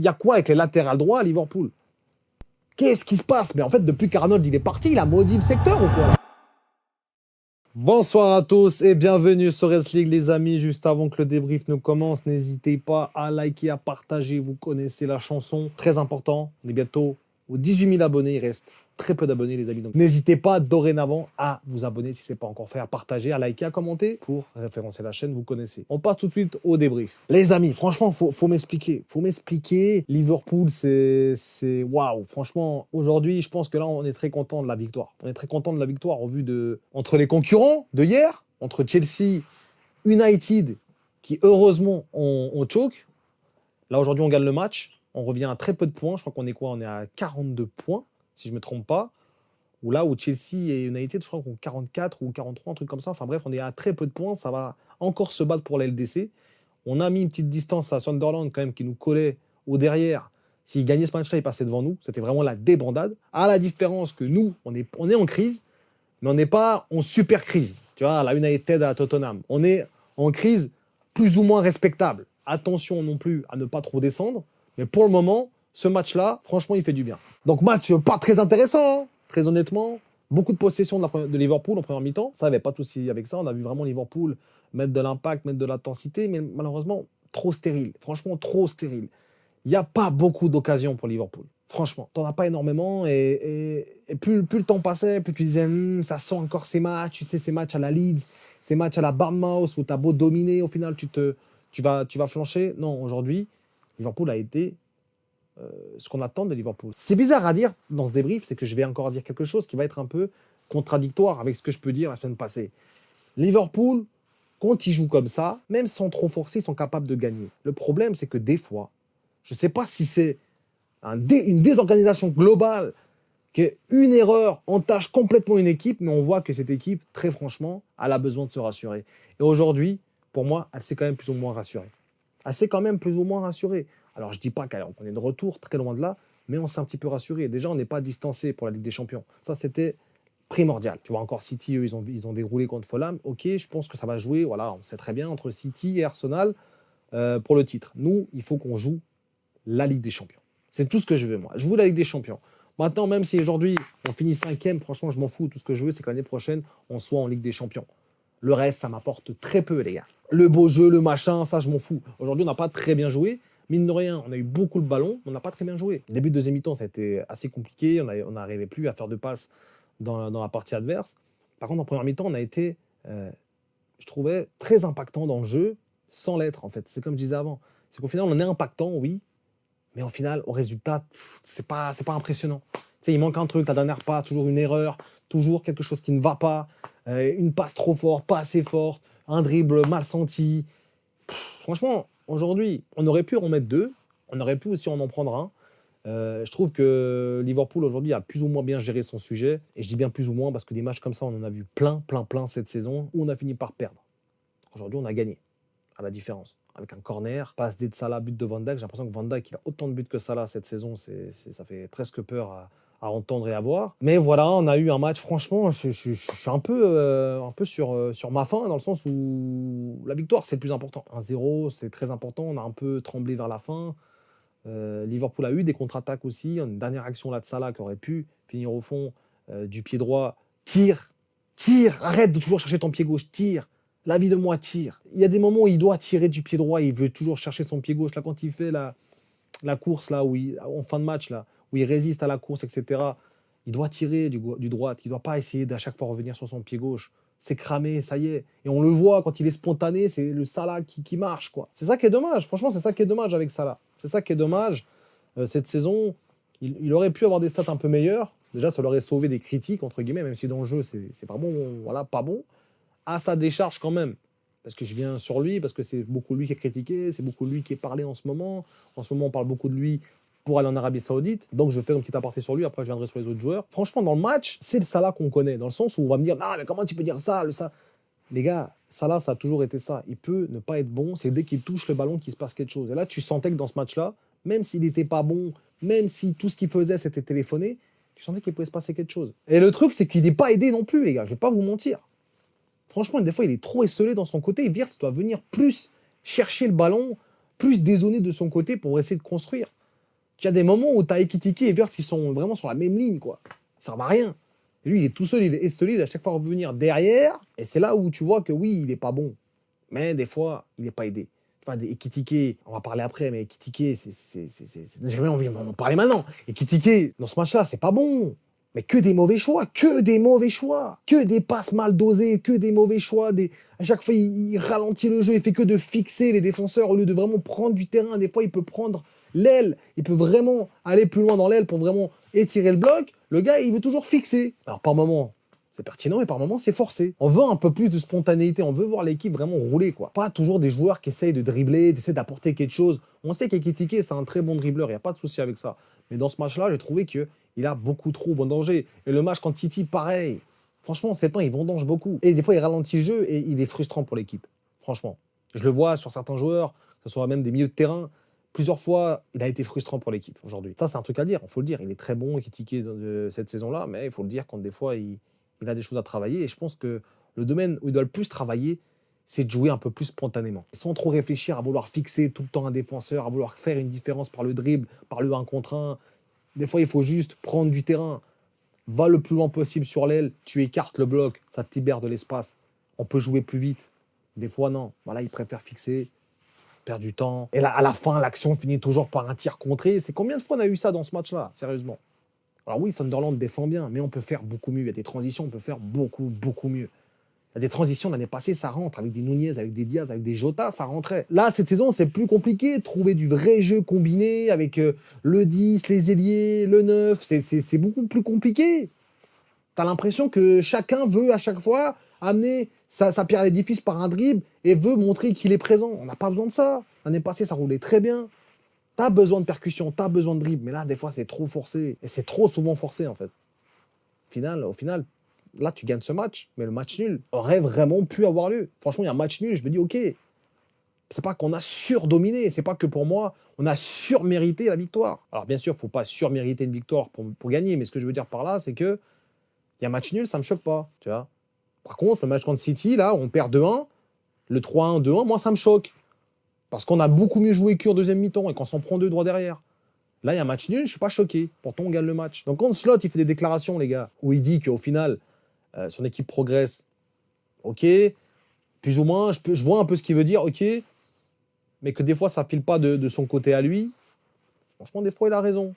y a quoi avec les latérales droits à Liverpool? Qu'est-ce qui se passe? Mais en fait, depuis qu'Arnold il est parti, il a maudit le secteur ou quoi là? Bonsoir à tous et bienvenue sur League les amis. Juste avant que le débrief ne commence, n'hésitez pas à liker, à partager. Vous connaissez la chanson, très important. On est bientôt aux 18 000 abonnés. Il reste très peu d'abonnés les amis. Donc n'hésitez pas dorénavant à vous abonner si ce n'est pas encore fait, à partager, à liker, à commenter pour référencer la chaîne. Vous connaissez. On passe tout de suite au débrief. Les amis, franchement, faut m'expliquer. Faut m'expliquer. Liverpool, c'est waouh. Franchement, aujourd'hui, je pense que là, on est très content de la victoire. On est très content de la victoire au vu de entre les concurrents de hier, entre Chelsea, United, qui heureusement ont choke. Là, aujourd'hui, on gagne le match. On revient à très peu de points. Je crois qu'on est quoi? On est à 42 points, si je ne me trompe pas. Ou là où Chelsea et United, je crois qu'on a 44 ou 43, un truc comme ça. Enfin bref, on est à très peu de points. Ça va encore se battre pour la LDC. On a mis une petite distance à Sunderland quand même qui nous collait au derrière. S'il gagnait ce match-là, il passait devant nous. C'était vraiment la débandade. À la différence que nous, on est en crise, mais on n'est pas en super crise. Tu vois, la United à Tottenham. On est en crise plus ou moins respectable. Attention non plus à ne pas trop descendre. Mais pour le moment, ce match-là, franchement, il fait du bien. Donc match pas très intéressant, hein, très honnêtement. Beaucoup de possession de Liverpool en première mi-temps. Ça, il n'y avait pas de souci avec ça. On a vu vraiment Liverpool mettre de l'impact, mettre de l'intensité, mais malheureusement, trop stérile. Franchement, trop stérile. Il n'y a pas beaucoup d'occasions pour Liverpool. Franchement, t'en as pas énormément. Et plus le temps passait, plus tu disais, ça sent encore ces matchs. Tu sais, ces matchs à la Leeds, ces matchs à la Bournemouth où tu as beau dominer, au final, tu vas flancher. Non, aujourd'hui, Liverpool a été ce qu'on attend de Liverpool. Ce qui est bizarre à dire dans ce débrief, c'est que je vais encore dire quelque chose qui va être un peu contradictoire avec ce que je peux dire la semaine passée. Liverpool, quand ils jouent comme ça, même sans trop forcer, ils sont capables de gagner. Le problème, c'est que des fois, je ne sais pas si c'est une désorganisation globale, qu'une erreur entache complètement une équipe, mais on voit que cette équipe, très franchement, elle a besoin de se rassurer. Et aujourd'hui, pour moi, elle s'est quand même plus ou moins rassurée. Elle s'est quand même plus ou moins rassurée. Alors, je ne dis pas qu'on est de retour, très loin de là, mais on s'est un petit peu rassuré. Déjà, on n'est pas distancé pour la Ligue des Champions. Ça, c'était primordial. Tu vois, encore City, eux, ils ont déroulé contre Fulham. Ok, je pense que ça va jouer, voilà, on sait très bien, entre City et Arsenal pour le titre. Nous, il faut qu'on joue la Ligue des Champions. C'est tout ce que je veux, moi. Je veux la Ligue des Champions. Maintenant, même si aujourd'hui, on finit 5e, franchement, je m'en fous. Tout ce que je veux, c'est que l'année prochaine, on soit en Ligue des Champions. Le reste, ça m'apporte très peu, les gars. Le beau jeu, le machin, ça, je m'en fous. Aujourd'hui, on n'a pas très bien joué. Mine de rien, on a eu beaucoup le ballon, mais on n'a pas très bien joué. Début de deuxième mi-temps, ça a été assez compliqué. On n'arrivait plus à faire de passes dans la partie adverse. Par contre, en première mi-temps, on a été, je trouvais, très impactant dans le jeu, sans l'être, en fait. C'est comme je disais avant. C'est qu'au final, on est impactant, oui, mais au final, au résultat, c'est pas impressionnant. Tu sais, il manque un truc, la dernière passe, toujours une erreur, toujours quelque chose qui ne va pas, une passe trop forte, pas assez forte, un dribble mal senti. Franchement, aujourd'hui, on aurait pu en mettre deux, on aurait pu aussi en prendre un. Je trouve que Liverpool aujourd'hui a plus ou moins bien géré son sujet, et je dis bien plus ou moins parce que des matchs comme ça, on en a vu plein cette saison, où on a fini par perdre. Aujourd'hui, on a gagné, à la différence. Avec un corner, passe de Salah, but de Van Dijk. J'ai l'impression que Van Dijk, il a autant de buts que Salah cette saison. Ça fait presque peur à entendre et à voir. Mais voilà, on a eu un match, franchement, je suis un peu sur ma faim, dans le sens où la victoire, c'est le plus important. 1-0, c'est très important. On a un peu tremblé vers la fin. Liverpool a eu des contre-attaques aussi. Une dernière action là de Salah qui aurait pu finir au fond du pied droit. Tire, arrête de toujours chercher ton pied gauche, tire. La vie de moi tire. Il y a des moments où il doit tirer du pied droit, il veut toujours chercher son pied gauche. Là, quand il fait la course, là, en fin de match, là, où il résiste à la course, etc., il doit tirer du droite. Il ne doit pas essayer d'à chaque fois revenir sur son pied gauche. C'est cramé, ça y est. Et on le voit, quand il est spontané, c'est le Salah qui marche, quoi. C'est ça qui est dommage. Franchement, c'est ça qui est dommage avec Salah. C'est ça qui est dommage. Cette saison, il aurait pu avoir des stats un peu meilleures. Déjà, ça l'aurait sauvé des critiques, entre guillemets, même si dans le jeu, c'est vraiment voilà, pas bon. À sa décharge quand même, parce que je viens sur lui, parce que c'est beaucoup lui qui est critiqué, c'est beaucoup lui qui est parlé en ce moment. En ce moment, on parle beaucoup de lui pour aller en Arabie Saoudite. Donc, je fais un petit aparté sur lui, après je viendrai sur les autres joueurs. Franchement, dans le match, c'est le Salah qu'on connaît, dans le sens où on va me dire « Ah, mais comment tu peux dire ça, ça ?» Les gars, Salah, ça a toujours été ça. Il peut ne pas être bon, c'est dès qu'il touche le ballon qu'il se passe quelque chose. Et là, tu sentais que dans ce match-là, même s'il n'était pas bon, même si tout ce qu'il faisait, c'était téléphoner, tu sentais qu'il pouvait se passer quelque chose. Et le truc, c'est qu'il n'est pas aidé non plus, les gars, je vais pas vous mentir. Franchement, des fois, il est trop esselé dans son côté. Wirtz doit venir plus chercher le ballon, plus dézonner de son côté pour essayer de construire. Il y a des moments où t'as Ekitike et Wirtz qui sont vraiment sur la même ligne, quoi. Ça servent à rien. Et lui, il est tout seul, il est solide, à chaque fois revenir derrière. Et c'est là où tu vois que oui, il est pas bon. Mais des fois, il n'est pas aidé. Enfin, Ekitike, on va parler après, mais Ekitike, j'ai jamais envie d'en parler maintenant. Ekitike, dans ce match-là, c'est pas bon. Mais que des mauvais choix, que des mauvais choix. Que des passes mal dosées, que des mauvais choix. À chaque fois, il ralentit le jeu, il fait que de fixer les défenseurs au lieu de vraiment prendre du terrain. Des fois, il peut prendre l'aile, il peut vraiment aller plus loin dans l'aile pour vraiment étirer le bloc. Le gars, il veut toujours fixer. Alors, par moment, c'est pertinent, mais par moments, c'est forcé. On veut un peu plus de spontanéité, on veut voir l'équipe vraiment rouler, quoi. Pas toujours des joueurs qui essayent de dribbler, d'essayer d'apporter quelque chose. On sait qu'Ekitike, c'est un très bon dribbleur, il n'y a pas de souci avec ça. Mais dans ce match-là, j'ai trouvé qu'il a beaucoup trop vendangé. Et le match contre City, pareil. Franchement, ces temps, il vendange beaucoup. Et des fois, il ralentit le jeu et il est frustrant pour l'équipe. Franchement. Je le vois sur certains joueurs, que ce soit même des milieux de terrain. Plusieurs fois, il a été frustrant pour l'équipe aujourd'hui. Ça, c'est un truc à dire, il faut le dire. Il est très bon, Ekitike, cette saison-là, mais il faut le dire quand des fois, il a des choses à travailler. Et je pense que le domaine où il doit le plus travailler, c'est de jouer un peu plus spontanément. Sans trop réfléchir à vouloir fixer tout le temps un défenseur, à vouloir faire une différence par le dribble, par le 1 contre 1. Des fois, il faut juste prendre du terrain. Va le plus loin possible sur l'aile, tu écartes le bloc, ça te libère de l'espace. On peut jouer plus vite. Des fois, non. Voilà, il préfère fixer, perdre du temps. Et là, à la fin, l'action finit toujours par un tir contré. C'est combien de fois on a eu ça dans ce match-là, sérieusement? Alors oui, Sunderland défend bien, mais on peut faire beaucoup mieux. Il y a des transitions, on peut faire beaucoup, beaucoup mieux. Il y a des transitions, l'année passée, ça rentre. Avec des Nunez, avec des Diaz, avec des Jota, ça rentrait. Là, cette saison, c'est plus compliqué. Trouver du vrai jeu combiné avec le 10, les ailiers, le 9, c'est beaucoup plus compliqué. T'as l'impression que chacun veut à chaque fois amener sa pierre à l'édifice par un dribble et veut montrer qu'il est présent. On n'a pas besoin de ça. L'année passée, ça roulait très bien. T'as besoin de percussion, t'as besoin de dribble, mais là, des fois, c'est trop forcé. Et c'est trop souvent forcé, en fait. Au final, là, tu gagnes ce match, mais le match nul aurait vraiment pu avoir lieu. Franchement, il y a un match nul, je me dis, ok, c'est pas qu'on a surdominé, c'est pas que pour moi, on a surmérité la victoire. Alors, bien sûr, il faut pas surmériter une victoire pour gagner, mais ce que je veux dire par là, c'est que il y a un match nul, ça me choque pas, tu vois. Par contre, le match contre City, là, on perd 2-1, le 3-1, 2-1, moi, ça me choque. Parce qu'on a beaucoup mieux joué qu'en deuxième mi-temps et qu'on s'en prend deux droits derrière. Là, il y a un match nul, je suis pas choqué. Pourtant, on gagne le match. Donc, quand Slot, il fait des déclarations, les gars, où il dit qu'au final, son équipe progresse, ok, plus ou moins, je vois un peu ce qu'il veut dire, ok, mais que des fois, ça file pas de son côté à lui. Franchement, des fois, il a raison.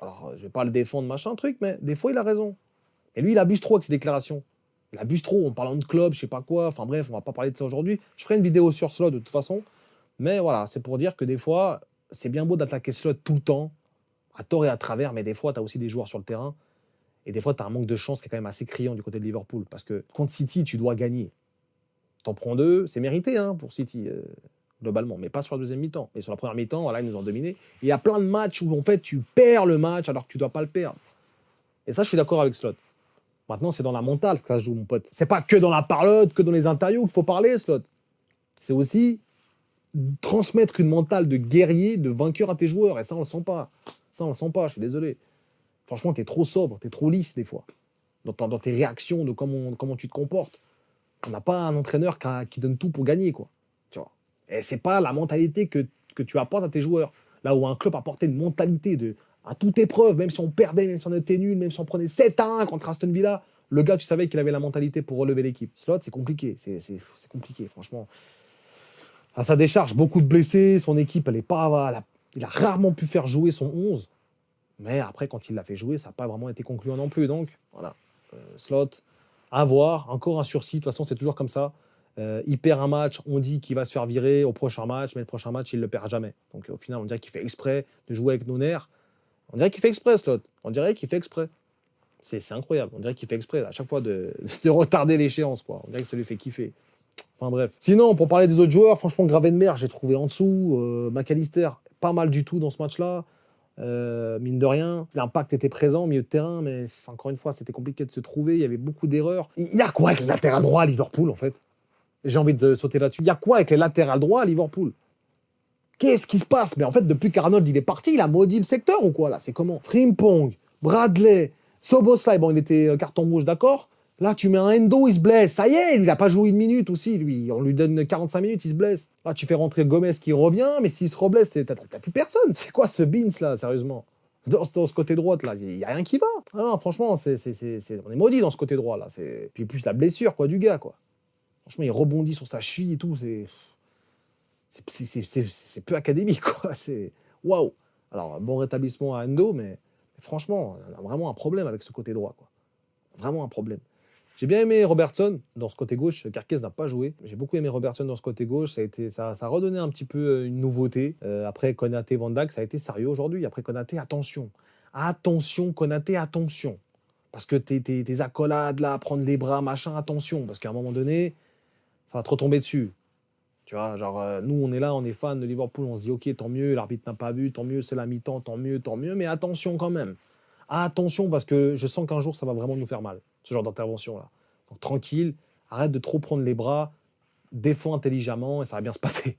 Alors, je vais pas le défendre, machin, truc, mais des fois, il a raison. Et lui, il abuse trop avec ses déclarations. Il abuse trop en parlant de club, je sais pas quoi. Enfin bref, on va pas parler de ça aujourd'hui. Je ferai une vidéo sur Slot de toute façon. Mais voilà, c'est pour dire que des fois, c'est bien beau d'attaquer Slot tout le temps, à tort et à travers, mais des fois, tu as aussi des joueurs sur le terrain. Et des fois, tu as un manque de chance qui est quand même assez criant du côté de Liverpool. Parce que contre City, tu dois gagner. T'en prends deux, c'est mérité pour City, globalement. Mais pas sur la deuxième mi-temps. Mais sur la première mi-temps, voilà, ils nous ont dominé. Et il y a plein de matchs où, en fait, tu perds le match alors que tu dois pas le perdre. Et ça, je suis d'accord avec Slot. Maintenant, c'est dans la mentale que ça se joue, mon pote. C'est pas que dans la parlotte, que dans les interviews qu'il faut parler, Slot. C'est aussi transmettre une mentale de guerrier, de vainqueur à tes joueurs. Et ça, on le sent pas. Ça, on le sent pas, je suis désolé. Franchement, t'es trop sobre, t'es trop lisse, des fois. Dans tes réactions, de comment tu te comportes. On n'a pas un entraîneur qui donne tout pour gagner, quoi. Tu vois. Et c'est pas la mentalité que tu apportes à tes joueurs. Là où un club apportait une mentalité à toute épreuve, même si on perdait, même si on était nul, même si on prenait 7-1 contre Aston Villa, le gars, tu savais qu'il avait la mentalité pour relever l'équipe. Slot, c'est compliqué. C'est compliqué, franchement. À sa décharge, beaucoup de blessés, son équipe, il a rarement pu faire jouer son 11. Mais après, quand il l'a fait jouer, ça n'a pas vraiment été concluant non plus. Donc, voilà. Slot, à voir. Encore un sursis. De toute façon, c'est toujours comme ça. Il perd un match, on dit qu'il va se faire virer au prochain match, mais le prochain match, il ne le perd jamais. Donc, au final, on dirait qu'il fait exprès de jouer avec nos nerfs. On dirait qu'il fait exprès, Slot. On dirait qu'il fait exprès. C'est incroyable. On dirait qu'il fait exprès, à chaque fois, de retarder l'échéance, quoi. On dirait que ça lui fait kiffer. Enfin bref. Sinon, pour parler des autres joueurs, franchement, Gravenberch, j'ai trouvé en dessous. McAllister, pas mal du tout dans ce match-là. Mine de rien, l'impact était présent au milieu de terrain, mais encore une fois, c'était compliqué de se trouver. Il y avait beaucoup d'erreurs. Il y a quoi avec les latérales droits à Liverpool, en fait? J'ai envie de sauter là-dessus. Il y a quoi avec les latérales droits à Liverpool? Qu'est-ce qui se passe? Mais en fait, depuis qu'Arnold il est parti, il a maudit le secteur ou quoi là? C'est comment? Frimpong, Bradley, Szoboszlai, bon, il était carton rouge, d'accord. Là, tu mets un Endo, il se blesse. Ça y est, il a pas joué une minute aussi, lui. On lui donne 45 minutes, il se blesse. Là, tu fais rentrer Gomez qui revient, mais s'il se reblesse, t'as plus personne. C'est quoi ce Beans, là, sérieusement? Dans ce côté droit, là, il y a rien qui va. Ah non, franchement, on est maudit dans ce côté droit, là. Puis plus la blessure, quoi, du gars, quoi. Franchement, il rebondit sur sa cheville et tout. C'est peu académique, quoi. C'est waouh. Alors, bon rétablissement à Endo, mais franchement, on a vraiment un problème avec ce côté droit, quoi. Vraiment un problème. J'ai bien aimé Robertson dans ce côté gauche. Carquez n'a pas joué. J'ai beaucoup aimé Robertson dans ce côté gauche. Ça a redonné un petit peu une nouveauté. Après Konaté, Van Dijk, ça a été sérieux aujourd'hui. Après Konaté, attention. Attention, Konaté, attention. Parce que tes accolades là, prendre les bras, machin, attention. Parce qu'à un moment donné, ça va te retomber dessus. Tu vois, genre, nous, on est là, on est fans de Liverpool, on se dit, ok, tant mieux, l'arbitre n'a pas vu, tant mieux, c'est la mi-temps, tant mieux, mais attention quand même. Attention, parce que je sens qu'un jour, ça va vraiment nous faire mal, ce genre d'intervention-là. Donc, tranquille, arrête de trop prendre les bras, défends intelligemment, et ça va bien se passer.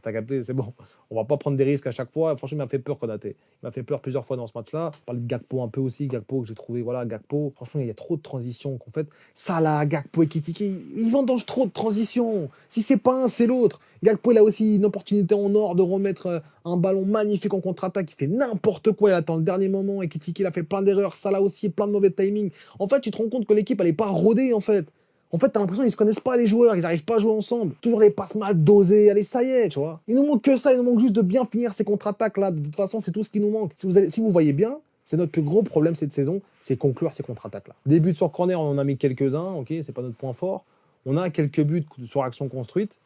T'as capté, c'est bon. On va pas prendre des risques à chaque fois. Franchement, il m'a fait peur, Konaté. Il m'a fait peur plusieurs fois dans ce match-là. On parlait de Gakpo un peu aussi. Gakpo, que j'ai trouvé, voilà, Gakpo. Franchement, il y a trop de transitions qu'on fait. Salah, Gakpo et Ekitike, ils vendangent trop de transitions. Si c'est pas un, c'est l'autre. Gakpo, il a aussi une opportunité en or de remettre un ballon magnifique en contre-attaque. Il fait n'importe quoi. Il attend le dernier moment. Ekitike, il a fait plein d'erreurs. Salah aussi, plein de mauvais timing. En fait, tu te rends compte que l'équipe, elle est pas rodée, en fait. En fait, t'as l'impression qu'ils se connaissent pas, les joueurs, ils n'arrivent pas à jouer ensemble. Toujours les passes mal dosées, allez, ça y est, tu vois. Il nous manque que ça, il nous manque juste de bien finir ces contre-attaques là. De toute façon, c'est tout ce qui nous manque. Si vous voyez bien, c'est notre plus gros problème cette saison, c'est conclure ces contre-attaques là. Des buts sur corner, on en a mis quelques-uns, ok, c'est pas notre point fort. On a quelques buts sur action construite,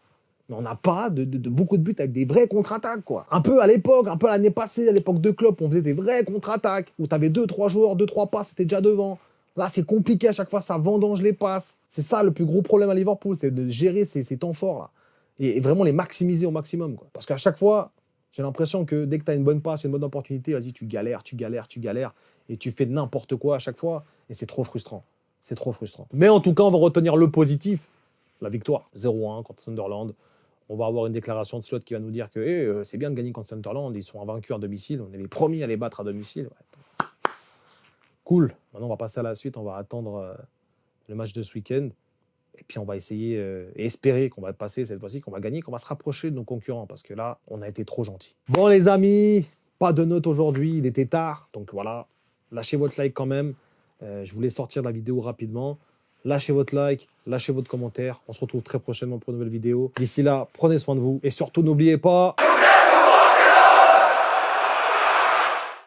mais on n'a pas de beaucoup de buts avec des vraies contre-attaques, quoi. Un peu à l'époque, un peu à l'année passée, à l'époque de Klopp, on faisait des vraies contre-attaques, où t'avais 2-3 joueurs, 2-3 passes, c'était déjà devant. Là, c'est compliqué à chaque fois, ça vendange les passes. C'est ça le plus gros problème à Liverpool, c'est de gérer ces temps forts là. Et vraiment les maximiser au maximum, quoi. Parce qu'à chaque fois, j'ai l'impression que dès que tu as une bonne passe, une bonne opportunité, vas-y, tu galères. Et tu fais n'importe quoi à chaque fois. Et c'est trop frustrant. C'est trop frustrant. Mais en tout cas, on va retenir le positif. La victoire, 0-1 contre Sunderland. On va avoir une déclaration de Slot qui va nous dire que c'est bien de gagner contre Sunderland. Ils sont invaincus à domicile. On est les premiers à les battre à domicile. Ouais. Cool. Maintenant, on va passer à la suite. On va attendre le match de ce week-end. Et puis, on va essayer et espérer qu'on va passer cette fois-ci, qu'on va gagner, qu'on va se rapprocher de nos concurrents. Parce que là, on a été trop gentils. Bon, les amis, pas de notes aujourd'hui. Il était tard. Donc voilà, lâchez votre like quand même. Je voulais sortir la vidéo rapidement. Lâchez votre like, lâchez votre commentaire. On se retrouve très prochainement pour une nouvelle vidéo. D'ici là, prenez soin de vous. Et surtout, n'oubliez pas...